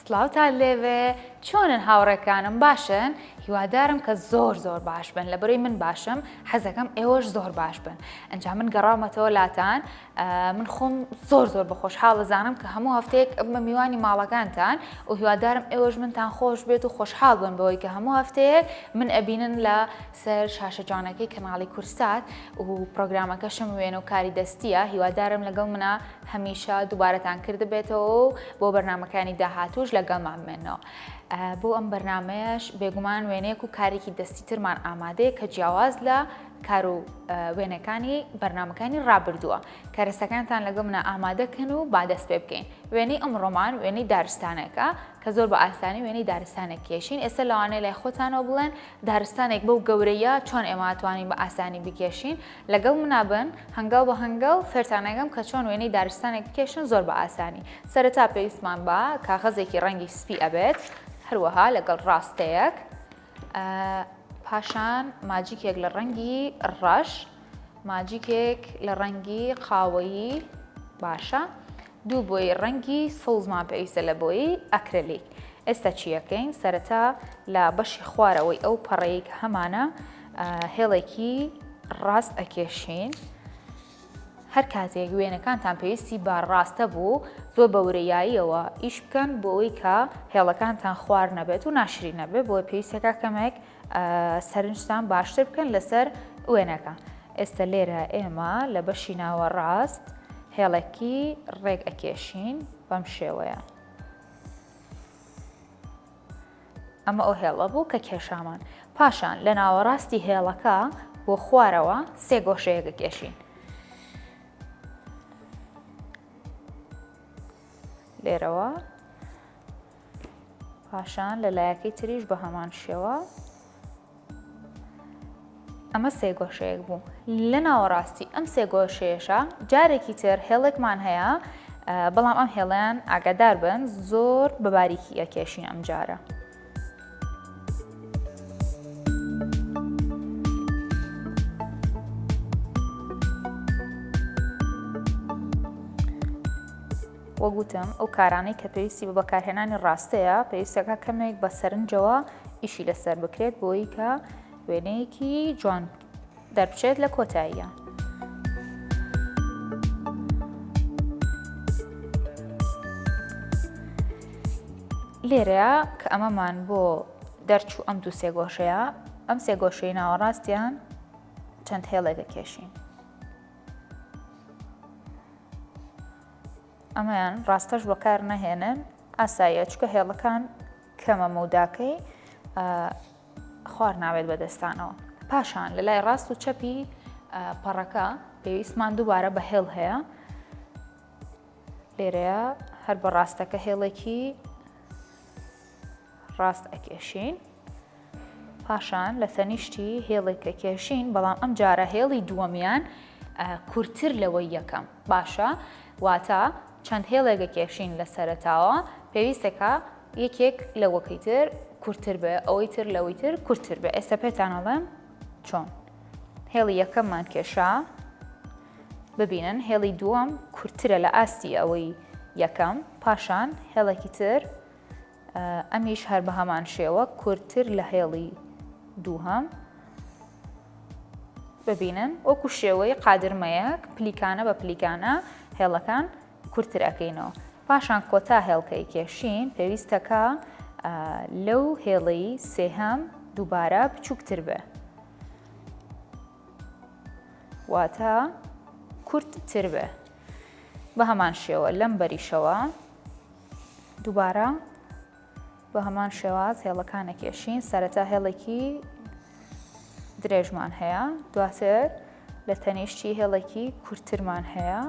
سلااوتان لێوێ چۆنن هاوڕێکانم باشن هیوادارم کە زۆر باش بن لە بەرەی من باشم حەزەکەم ئێوەش زۆر باش بن ئەنجام من گەڕامەتەوە لاتان من خۆم زۆر بە خۆشحاڵ دەزانم کە هەموو هەفتەیەک بە میوانی ماڵەکانتان و هیوادارم ئێوەش منتان خۆش بێت و خۆشحاڵ بن بەوەی کە هەموو هەفتەیەک من ئەبینن لە سەر شاشە جوانەکەی کەناڵی کورسات و پرۆگرامەکەشم وێنە و کاری دەستیە هیوادارم لەگەڵ منە هەمیشە دووبارەتان کرد بێتەوە و بۆ بەرنامەکانی داهاتوش لەگەڵمان بمێنەوە. بۆ ئەم بەرنامەیەش بێگومان وێنەیەک و کارێکی دەستی ترمان ئامادەیە کە جیاواز لە کار و وێنەکانی بەرنامەکانی ڕابردووە کارەسەکانتان لەگەڵ منە ئامادەکەن و با دەست پێ بکەین. وێنەی ئەمڕۆمان وێنەی دارستانەکە کە زۆر بە ئاسانی وێنەی دارستانێک کێشین. ئێستا لەوانەیە لای خۆتانەوە بڵێن دارستانێک بەو گەورەیە چۆن ئێمە ئەتوانین بە ئاسانی بکێشین. لەگەڵ منە بن هەنگاو بە هەنگاو فێرتانەکەم کە چۆن وێنەی دارستانێک بکێشن زۆر بە ئاسانی. سەرەتا پێویستمان بە کاغەزێکی ڕەنگی سپی ئەبێت هەروەها لەگەڵ ڕاستەیەک پاشان ماجیکێک لە ڕەنگی ڕەش ماجیکێک لە ڕەنگی قاوەیی باشە دوو بۆی ڕەنگی سڵزمان پێویستە لە بۆی ئەکرلیک. ئێستا چیەکەین سەرەتا لە بەشی خوارەوەی ئەو پەڕەیەک هەمانە هێڵێکی ڕاست ئەکێشین. هەر کاتێک وێنەکانتان پێویستی با ڕاستە بوو زۆر بە ورەیاییەوە ئیش بکەن بۆەوەی کە هێڵەکانتان خوار نەبێت و ناشری نەبێت بۆ پێویستەکە کەمێک سەرنجتان باشتر بکەن لەسەر وێنەکە. ئێستا لێرە ئێمە لە بەشی ناوە ڕاست هێڵێکی ڕێک ئەکێشین بەم شێوەیە. ئەمە ئەو هێڵە بوو کە کێشامان. پاشان لە ناوەڕاستی هێڵەکە بۆ خوارەوە سێ گۆشەیەکە کێشین. لێرەوە پاشان لە لایەکەی تریش بە هەمان شێوە ئەمە سێ گۆشەیەک بوو. لە ناوەڕاستی ئەم سێ گۆشەیەشە جارێکی تر هێڵێکمان هەیە بەڵام ئەم هێڵیان ئاگادار بن زۆر بە باریکی ئەکێشین ئەم جارە. وەگوتم ئەو کارانەی کە پێویستی بە بەکارهێنانی ڕاستەیە پێویستەکە کەمێک بە سەرنجەوە ئیشی لەسەر بکرێت بۆی کە وێنەیەکی جوان دەربچێت لە کۆتاییە. لێرەیە کە ئەمەمان بۆ دەرچوو ئەم دوو سێ گۆشەیە ئەم سێ گۆشەی ناوەڕاستیان چەند هێڵێکە کێشین. ئەمەیان ڕاستەش بەکار نەهێنن ئاساییە چکە هێڵەکان کەمە مەوداکەی خوار ناوێت بەدەستانەوە. پاشان لە لای ڕاست و چەپی پەڕەکە پێویستمان دووبارە بە هێڵ هەیە. لێرەیە هەر بە ڕاستەکە هێڵێکی ڕاست ئەکێشین. پاشان لە تەنیشتی هێڵێکە کێشین بەڵام ئەم جارە هێڵی دووەمیان کورتتر لەوەی یەکەم باشە واتە چەند هێڵێکە کێشین لە سەرەتاوە پێویستەکە یەکێک لەوەکەی تر کورتتر بێ ئەوەی تر لەوەی تر کورتتر بێ. ئێستا پێتانەڵێم چۆن هێڵی یەکەممان کێشا ببینن هێڵی دووەم کورتترە لە ئاستی ئەوەی یەکەم پاشان هێڵێکی تر ئەمیش هەر بە هەمان شێوە کورتتر لە هێڵی دووهەم ببینن وەکو شێوەی قادرمەیەک پلیکانە بە پلیکانە هێڵەکان کورتتر ئەەکەینەوە. پاشان کۆتا هێڵکەی کێشین پێویستەکە لەو هێڵەی سێهەم دووبارە بچووکتر بێ واتە کورتتر بێ. بە هەمان شێوە لەم بەریشەوە دووبارە بە هەمان شێواز هێڵەکانە کێشین. سەرەتا هێڵێکی درێژمان هەیە دواتر لە تەنیشتی هێڵێکی کورتترمان هەیە.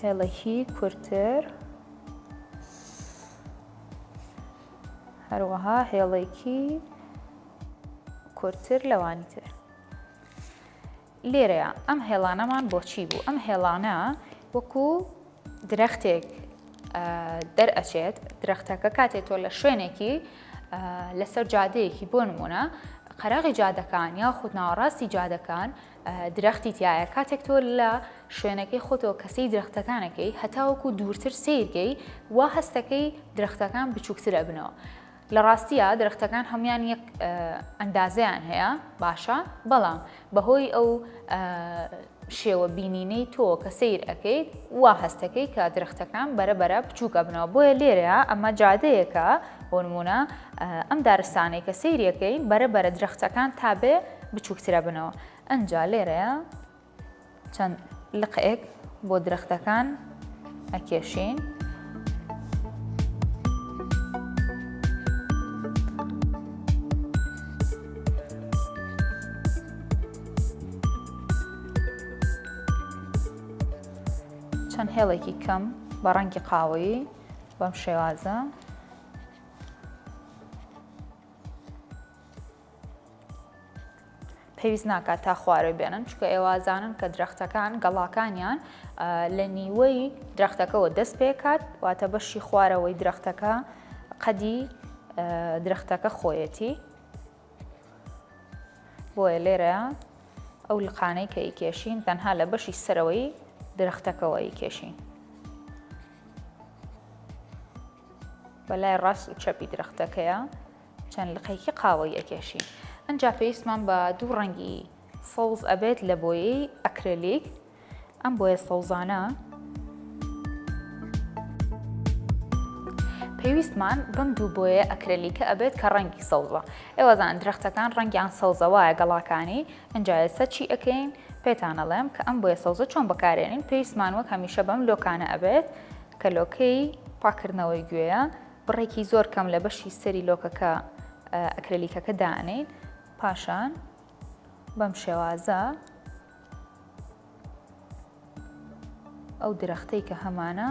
هێڵێکی کورتتر هەروەها هێڵێکی کورتتر لەوانی تر. لێرەیە ئەم هێڵانەمان بۆچی بوو؟ ئەم هێڵانە وەکو درەختێک دەرئەچێت درەختەکە کاتێک تۆ لە شوێنێکی لەسەر جادەیەکی بۆ نمونە قەراغی جادەکان یاخود ناوەڕاستی جادەکان درەختی تایە کاتێک تۆ لە شوێنەکەی خۆتەوە کەسەی درەختەکانەکەی هەتاوەکو دوورتر سیرگەی وا هەستەکەی درەختەکان بچووکترە بنەوە. لە ڕاستیە درەختەکان هەمویان یەک ئەندازەیان هەیە باشە، بەڵام بەهۆی ئەو شێوە بینینەی تۆ کە سیر ئەەکەیت وا هەستەکەی کە درەختەکان بەرەبەرە بچووکە بنەوە. بۆیە لێرەیە ئەمە جادەیەکە بۆ نمونە ئەم دارستانەی کە سیرەکەی بەرەبەرە درەختەکان تابێ بچووکترە بنەوە. ئەنجا لێرەیە چەند لقەیەک بۆ درەختەکان ئەکێشین. چەند هێڵێکی کەم بە ڕەنگی قاوەیی بەم شێوازە پێویست ناکات تا خوارەوە بێنن، چونکە ئێوازانن کە درەختەکان گەڵاکانیان لە نیوەی درەختەکەەوە دەست پێکات، واتە بەشی خوارەوەی درەختەکە قەدی درەختەکە خۆیەتی. بۆیە لێرەیە ئەو لقانەی کە ئیکێشین تەنها لە بەشی سەرەوەی درەختەکەەوە ئیکێشین، بەلای ڕاست و چەپی درەختەکەیە چەند لقەیەکی قاوەی ئەکێشین. ئەنجا پێویستمان بە دوو ڕەنگی سەوز ئەبێت لە بۆیەی ئەکرێلیک. ئەم بۆیە سەوزانە پێویستمان بەم دوو بۆیە ئەکرێلیکە ئەبێت کە ڕەنگی سەوزە. ئێوەزان درەختەکان ڕەنگیان سەوزە وایە گەڵاکانی. ئەنجا ئێستا چی ئەکەین؟ پێتانەڵێم کە ئەم بۆیە سەوزە چۆن بەکارێنین. پێویستمان وەک هەمیشە بەم لۆکانە ئەبێت کە لۆکەی پاکردنەوەی گوێیە بڕێکی زۆر کەم لە بەشی سەری لۆکەکە ئەکرێلیکەکە دانێت. پاشان بەم شێوازە ئەو درەختەی کە هەمانە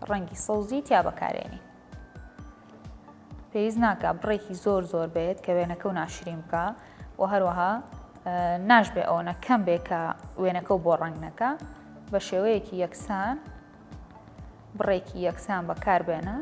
ڕەنگی سەوزی تیا بەکارێنی. پێویست ناکە بڕێکی زۆر زۆر بێت کە وێنەکە و ناشرین بکە و هەروەها ناشبێ ئەوەنە کەم بێ کە وێنەکە و بۆ ڕەنگ نەکە. بە شێوەیەکی یەکسان بڕێکی یەکسان بەکاربێنە.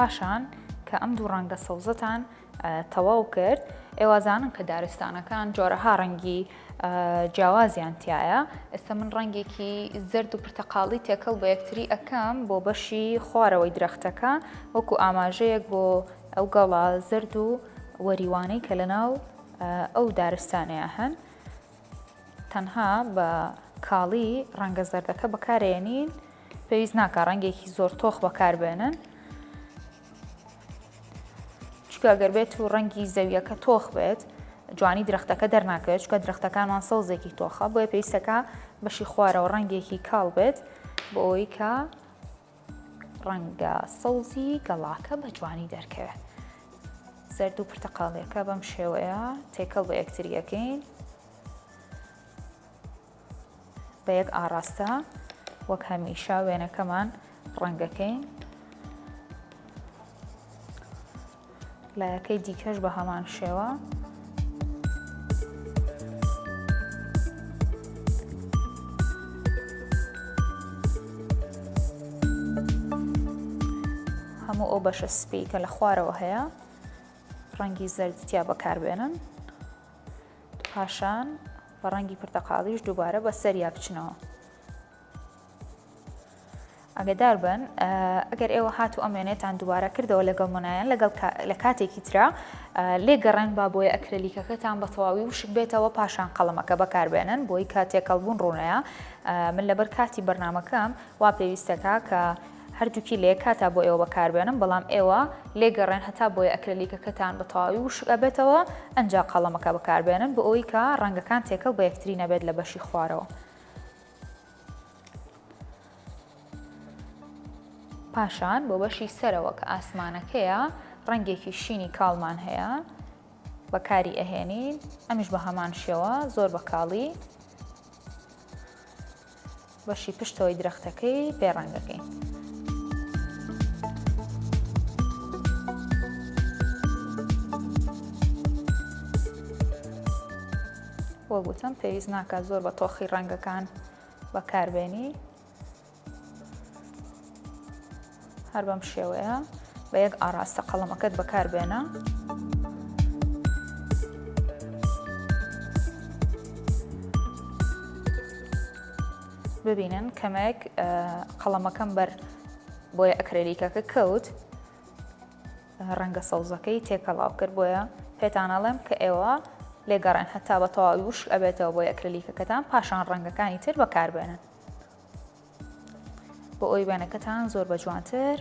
پاشان کە ئەم دوو ڕەنگە سەوزەتان تەواو کرد، ئێوازانن کە دارستانەکان جۆرەها ڕەنگی جیاوازیان تایە. ئێستا من ڕەنگێکی زرد و پرتەقاڵی تێکەڵ بە یەکتری ئەەکەم بۆ بەشی خوارەوەی درەختەکە وەکو ئاماژەیەک بۆ ئەو گەڵا زرد و وەریوانەی کە لەناو ئەو دارستانەیە هەن. تەنها بە کاڵی ڕەنگە زەردەکە بەکارێنین، پێویست ناکە ڕەنگێکی زۆر تۆخ بەکاربێنن، ئەگەر بێت و ڕەنگی زەویەکە تۆخ بێت جوانی درەختەکە دەرناکەوێت، چکە درەختەکانمان سەوزێکی تۆخە. بۆیە پێویستەکە بەشی خوارەوە ڕەنگێکی کاڵ بێت بۆ ئەوەی کە ڕەنگە سەوزی گەڵاکە بە جوانی دەرکەوێت. زەرد و پرتەقاڵیەکە بەم شێوەیە تێکەڵ بە یەکتریەکەین بە یەک ئاراستە وەک هەمیشە وێنەکەمان ڕەنگەکەین. لایەکەی دیکەش بە هەمان شێوە. هەموو ئەو بەشە سپی کە لە خوارەوە هەیە ڕەنگی زەردتیا بەکاربێنن. پاشان بە ڕەنگی پرتەقاڵیش دووبارە بە سەریا بچنەوە. ئاگادار بن ئەگەر ئێوە هاتو ئەمێنێتان دووبارە کردەوە لەگەڵ مۆنایەن لە کاتێکی ترا لێگەڕێن با بۆیە ئەکرلیکەکەتان بە تەواوی وشک بێتەوە پاشان قەڵەمەکە بەکاربێنن بۆی کاتێکەڵبوون ڕوونەیە من لەبەر کاتی بەرنامەکەم وا پێویستەکە کە هەردووکی لێ کاتا بۆ ئێوە بەکاربێنم بەڵام ئێوە لێگەڕێن هەتا بۆیە ئەکرلیکەکەتان بە تەواوی وشک ئەبێتەوە ئەنجا قەڵەمەکە بەکاربێنن بۆ ئەوی کە ڕەنگەکان تێکەڵ بە یەکتری نەبێت لە بەشی خوارەوە. پاشان بۆ بەشی سەرەوە کە ئاسمانەکەیە ڕەنگێکی شینی کاڵمان هەیە بەکاری ئەهێنین ئەمیش بە هەمان شێوە زۆر بەکاڵی بەشی پشتەوەی درەختەکەی بێڕەنگەکەی. وە گوتم پێویست ناکات زۆر بە تۆخی ڕەنگەکان بەکاربێنی هەر بەم شێوەیە بە یەک ئاراستە قەڵەمەکەت بەکاربێنە ببینن کەمێک قەڵەمەکەم بەر بۆیە ئەکرلیکەکە کەوت ڕەنگە سەوزەکەی تێکەڵاو کرد بۆیە پێتانەڵێم کە ئێوە لێگەڕێن هەتا بە تەواوی وشک ئەبێتەوە بۆیە ئەکرلیکەکەتان پاشان ڕەنگەکانی تر بەکاربێنن بۆ ئەوی وێنەکەتان زۆر بە جوانتر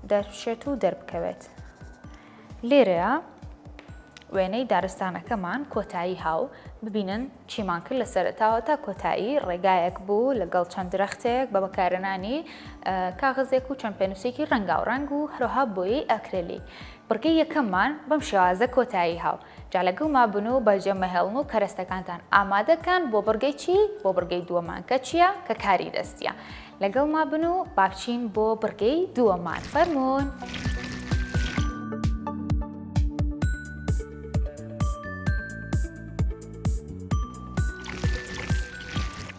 دەربچێت و دەربکەوێت. لێرەیە وێنەی دارستانەکەمان کۆتایی هاو ببینن چیمان کرد لە سەرەتاوە تا کۆتایی ڕێگایەک بوو لەگەڵ چەند درەختێک بە بەکارهێنانی کاغزێک و چەند پێنووسێکی ڕەنگاوڕەنگ و هەروەها بۆیەی ئەکرێلی. بڕگەی یەکەممان بەم شێوازە کۆتایی هاو جا لەگەڵ مابن و بەجێمەهێڵن و کەرەستەکانتان ئامادەکان بۆ بڕگەی چی؟ بۆ بڕگەی دووەمان کە چییە؟ کە کاری دەستیە. لەگەڵ مابن و بابچین بۆ بڕگەی دووەمان فەرموون.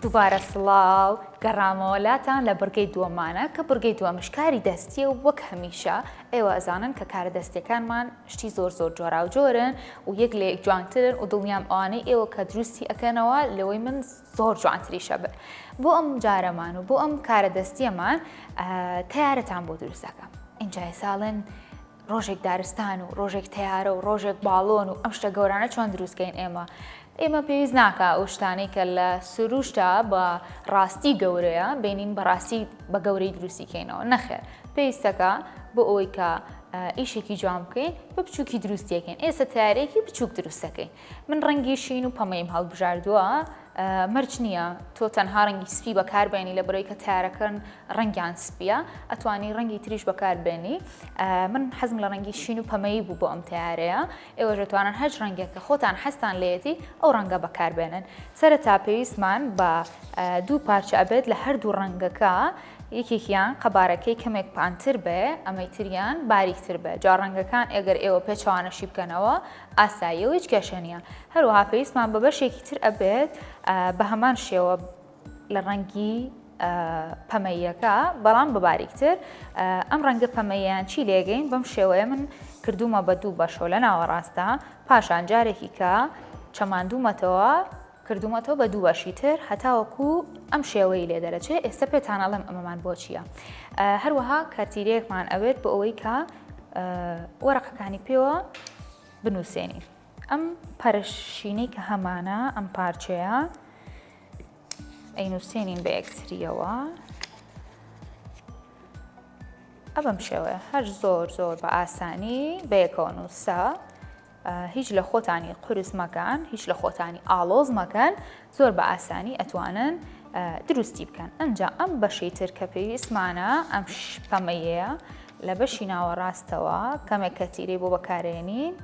دووبارە سڵاو گەڕامەوەلاتان لە بڕگەی دووەمانە کە بڕگەی دووەمش کاری دەستیە و وەک هەمیشە ئێوە ئەزانن کە کارە دەستیەکانمان شتی زۆر جۆرا و جۆرن و یەک لە یەک جوانترن و دڵنیام ئەوانەی ئێوە کە دروستی ئەکەنەوە لەوەی من زۆر جوانتریشە بن. بۆ ئەم جارەمان و بۆ ئەم کارە دەستیەمان تیارەتان بۆ دروستەکەم. ئینجای ساڵن ڕۆژێک دارستان و ڕۆژێک تیارە و ڕۆژێک باڵۆن و ئەم شتە گەورانە چۆن دروستکەین ئێمە پێویست ناکە ئەو شتانەی کە لە سروشتا بە ڕاستی گەورەیە بینین بەڕاستی بە گەورەی دروستیکەینەوە نەخێر پێویستەکە بۆ ئەوەی کە ئیشێکی جوان بکەین بە بچووکی دروستیەکەین ئێستا تیارێکی بچووک دروستەکەین. من ڕەنگی شین و پەمەیم هەڵبژاردووە مەرج نییە تۆ تەنها ڕەنگی سپی بەکاربێنی لە بەرەوەی کە تیارەکەن ڕەنگیان سپیە ئەتوانی ڕەنگی تریش بەکاربێنی. من حەزم لە ڕەنگی شین و پەمەیی بوو بۆ ئەم تیارەیە ئێوە دەتوانن هەر ڕەنگێک کە خۆتان حەستان لێتی ئەو ڕەنگە بەکاربێنن. سەرەتا پێویستمان بە دوو پارچە ئەبێت لە هەردوو ڕەنگەکە یەکێکیان قەبارەکەی کەمێک پانتر بێ ئەمەی تریان باریکتر بێ جا ڕەنگەکان ئەگەر ئێوە پێچوانەشی بکەنەوە ئاساییەوە هیچ کێشەنیە. هەروەها پێویستمان بە بەشێکی تر ئەبێت بە هەمان شێوە لە ڕەنگی پەمەیەکە بەڵام بەباریکتر ئەم ڕەنگە پەمەیان چی لێگەین بەم شێوەیە من کردومە بە دوو بەشۆ لە ناوەڕاستە پاشان جارێکی کە چەماندوومەتەوە کردومەتەوە بە دوو بەشی تر هەتاوەکو ئەم شێوەی لێ دەرەچێت ئێستا پێتانەڵێم ئەمەمان بۆ چییە. هەروەها کاتیرەیەکمان ئەوێت بە ئەوەی کە وەرەقەکانی پێوە بنووسێنین. ئەم پەرشینەی کە هەمانە ئەم پارچەیە ئەینووسێنین بە یەکتریەوە ئەبەم شێوەیە هەر زۆر بە ئاسانی بەیەکەوە نووسە. هیچ لە خۆتانی قورس مەکەن هیچ لە خۆتانی ئاڵۆز مەکەن زۆر بە ئاسانی ئەتوانن دروستی بکەن. ئەنجا ئەم بەشەی تر کە پێویستمانە ئەم پەمەیەیە لە بەشی ناوەڕاستەوە کەمێک کەتیرەی بۆ بەکارێنین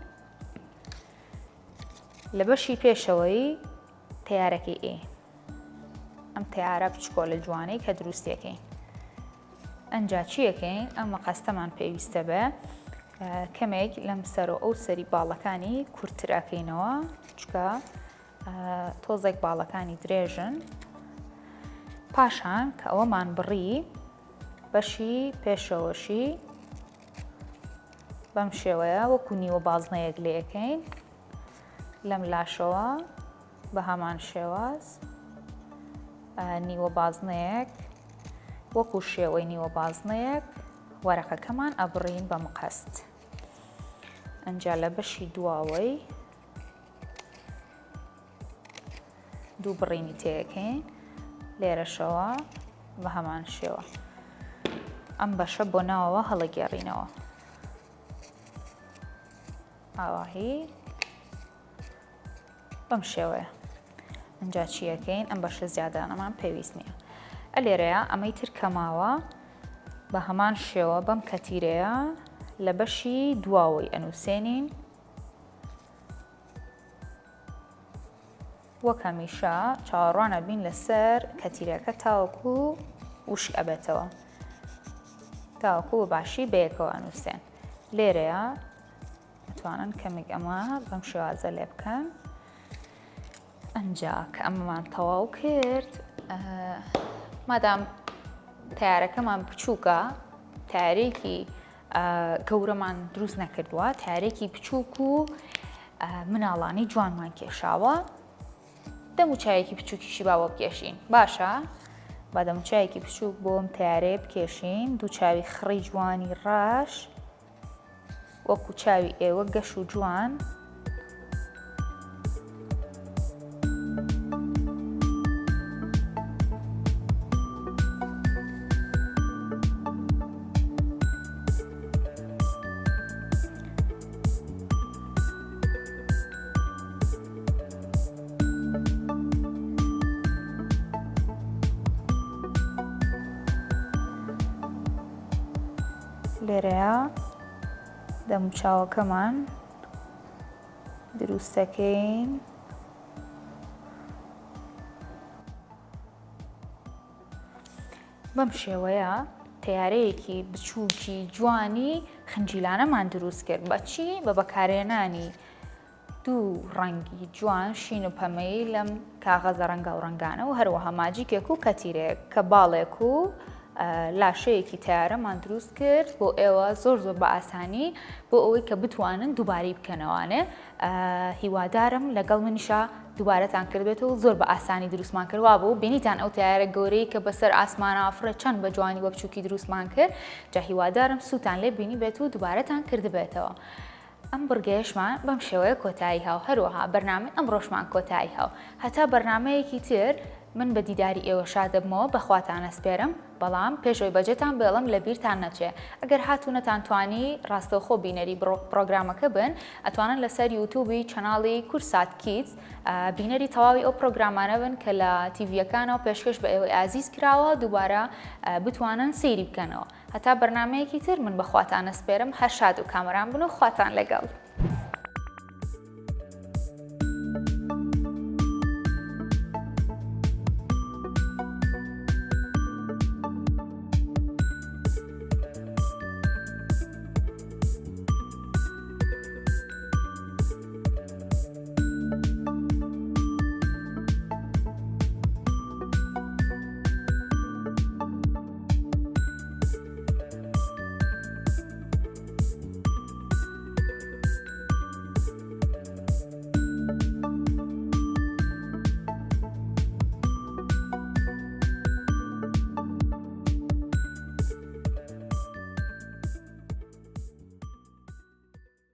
لە بەشی پێشەوەی تیارەکەی ئێ ئەم تیارە بچکۆ لە جوانەی کە دروستیەکەین. ئەنجا چیەکەین ئەم مەقەستەمان پێویستە بێ کەمێک لەم سەر و ئەو سەری باڵەکانی کورتترەکەینەوە چکە تۆزێک باڵەکانی درێژن. پاشان کە ئەوەمان بڕی بەشی پێشەوەشی بەم شێوەیە وەکو نیوە بازنەیەک لێەکەین لەم لاشەوە بە هەمان شێواز نیوە بازنەیەک وەکو شێوەی نیوە بازنەیەک وەرەقەکەمان ئەبڕین بە مقەست. ئەنجا لە بەشی دواوەی دوو بڕینی تێەکەین لێرەشەوە بە هەمان شێوە ئەم بەشە بۆ ناوەوە هەڵەگێڕینەوە. ئاواهی بەم شێوەیە. ئەنجا چیەکەین ئەم بەشە زیادانەمان پێویست نییە. لێرەیە ئەمەی تر کەماوە بە هەمان شێوە بەم کەتیرەیە لە بەشی دواوەی ئەنووسێنین وەک هەمیشە چاوەڕوانە بین لەسەر کەتیرەکە تاوەکو وشک ئەبێتەوە، تاوەکو بە باشی بەیەکەوە ئەنووسێن. لێرەیە دەتوانن کەمێک ئەمە بەم شێوازە لێ بکەن. ئەنجا کە ئەمەمان تەواو کرد، مادام تیارەکەمان بچووکە، تیارێکی گەورەمان دروست نەکردووە، تیارێکی بچووک و مناڵانی جوانمان کێشاوە، دەموچایەکی بچووکیشی باوە بکێشین. باشە با دەموچایەکی بچووک بۆم تیارەیە بکێشین، دوو چاوی خڕی جوانی ڕاش وەکو چاوی ئێوە گەش و جوان. لێرەیە دەموچاوەکەمان دروستەکەین. بەم شێوەیە تیارەیەکی بچووکی جوانی خنجیلانەمان دروست کرد. بەچی؟ بە بەکارهێنانی دوو ڕەنگی جوان شین و پەمەی لەم کاغەزە ڕەنگە و ڕەنگانە و هەروەها ماجیکێک و کەتیرێک کە باڵێک و لاشەیەکی تیارەمان دروست کرد بۆ ئێوە زۆر بە ئاسانی بۆ ئەوەی کە بتوانن دووباری بکەنەوانێ. هیوادارم لەگەڵ منیشە دووبارەتان کردبێتەوە زۆر بە ئاسانی دروستمان کردوا بوو. بینیتان ئەو تیارە گەورەی کە بەسەر ئاسمانەوە چەند بە جوانی وە بچووکی دروستمان کرد. جا هیوادارم سووتان لێ بینی بێت و دووبارەتان کردبێتەوە. ئەم بڕگەیەشمان بەم شێوەیە کۆتایی هاو. هەروەها بەرنامەی ئەمڕۆشمان کۆتایی هاو. هەتا بەرنامەیەکی تر من بە دیداری ئێوە شاد دەبمەوە، بەخواتان ئەسپێرم. بەڵام پێشەوەی بەجێتان بێڵم لە بیرتان نەچێ. ئەگەر هاتوونەتان توانی ڕاستەوخۆ بینەری پرۆگرامەکە بن، ئەتوانن لەسەر یوتیوبی چەناڵی کورسات کیدز بینەری تەواوی ئەو پرۆگرامانە بن کە لە تیڤیەکانەوە پێشکەش بە ئێوەی ئازیز کراوە، دووبارە بتوانن سەیری بکەنەوە. هەتا بەرنامەیەکی تر من بەخواتان ئەسپێرم. هەر شاد و کامەران بن و خواتان لەگەڵ.